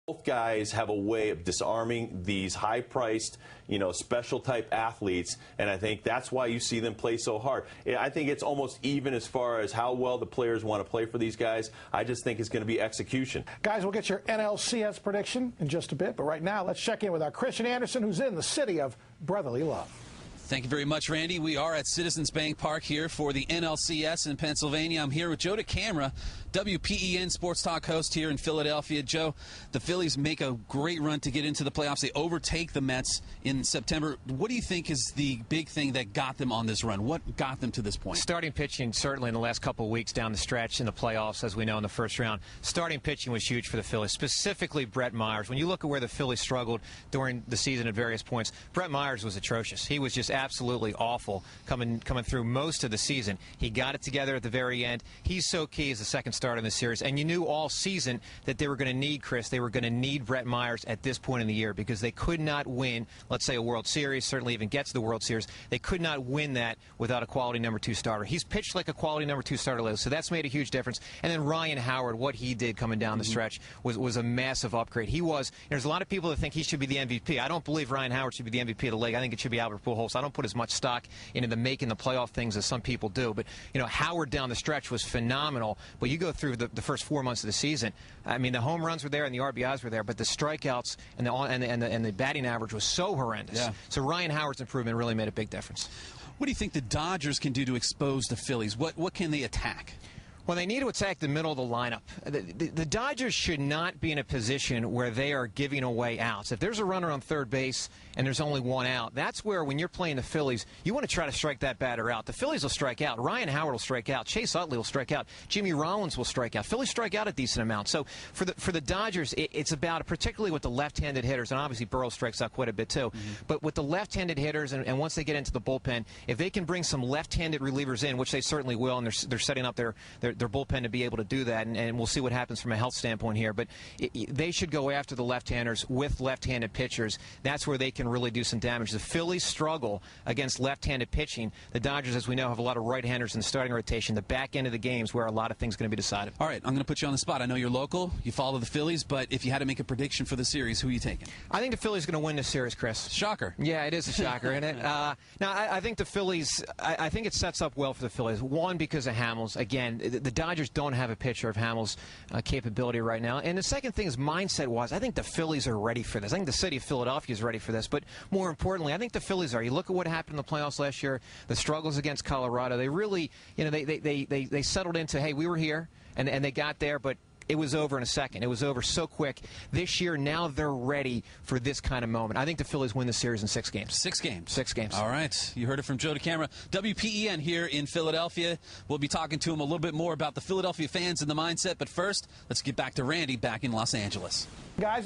Both guys have a way of disarming these high-priced, special-type athletes, and I think that's why you see them play so hard. I think it's almost even as far as how well the players want to play for these guys. I just think it's going to be execution. Guys, we'll get your NLCS prediction in just a bit, but right now let's check in with our Christian Anderson, who's in the city of brotherly love. Thank you very much, Randy. We are at Citizens Bank Park here for the NLCS in Pennsylvania. I'm here with Joe DeCamara, WPEN Sports Talk host here in Philadelphia. Joe, the Phillies make a great run to get into the playoffs. They overtake the Mets in September. What do you think is the big thing that got them on this run? What got them to this point? Starting pitching, certainly in the last couple of weeks down the stretch in the playoffs, as we know in the first round. Starting pitching was huge for the Phillies, specifically Brett Myers. When you look at where the Phillies struggled during the season at various points, Brett Myers was atrocious. He was just absolutely awful coming through most of the season. He got it together at the very end. He's so key as the second starter in the series. And you knew all season that they were going to need Chris. They were going to need Brett Myers at this point in the year because they could not win, let's say, a World Series, certainly even get to the World Series. They could not win that without a quality number 2 starter. He's pitched like a quality number 2 starter lately, so that's made a huge difference. And then Ryan Howard, what he did coming down the stretch was a massive upgrade. He was, there's a lot of people that think he should be the MVP. I don't believe Ryan Howard should be the MVP of the league. I think it should be Albert Pujols. I don't put as much stock into the making the playoff things as some people do. But, Howard down the stretch was phenomenal. But you go through the first 4 months of the season, I mean, the home runs were there and the RBIs were there, but the strikeouts and the batting average was so horrendous. Yeah. So Ryan Howard's improvement really made a big difference. What do you think the Dodgers can do to expose the Phillies? What can they attack? Well, they need to attack the middle of the lineup. The Dodgers should not be in a position where they are giving away outs. If there's a runner on third base and there's only one out, that's where, when you're playing the Phillies, you want to try to strike that batter out. The Phillies will strike out. Ryan Howard will strike out. Chase Utley will strike out. Jimmy Rollins will strike out. Phillies strike out a decent amount. So for the Dodgers, it's about, particularly with the left-handed hitters, and obviously Burrow strikes out quite a bit too, but with the left-handed hitters, and once they get into the bullpen, if they can bring some left-handed relievers in, which they certainly will, and they're setting up their bullpen to be able to do that, and we'll see what happens from a health standpoint here. But they should go after the left-handers with left-handed pitchers. That's where they can really do some damage. The Phillies struggle against left-handed pitching. The Dodgers, as we know, have a lot of right-handers in the starting rotation. The back end of the games where a lot of things are going to be decided. All right, I'm going to put you on the spot. I know you're local. You follow the Phillies, but if you had to make a prediction for the series, who are you taking? I think the Phillies are going to win this series, Chris. Shocker. Yeah, it is a shocker, isn't it? Now, I think the Phillies, I think it sets up well for the Phillies. One, because of Hamels. Again, the Dodgers don't have a pitcher of Hamels' capability right now. And the second thing is, mindset-wise, I think the Phillies are ready for this. I think the city of Philadelphia is ready for this. But more importantly, I think the Phillies are. You look at what happened in the playoffs last year, the struggles against Colorado. They really, they settled into, hey, we were here, and they got there, but it was over in a second. It was over so quick. This year, now they're ready for this kind of moment. I think the Phillies win the series in 6 games. 6 games? 6 games. All right. You heard it from Joe DeCamara, WPEN here in Philadelphia. We'll be talking to him a little bit more about the Philadelphia fans and the mindset. But first, let's get back to Randy back in Los Angeles. Guys.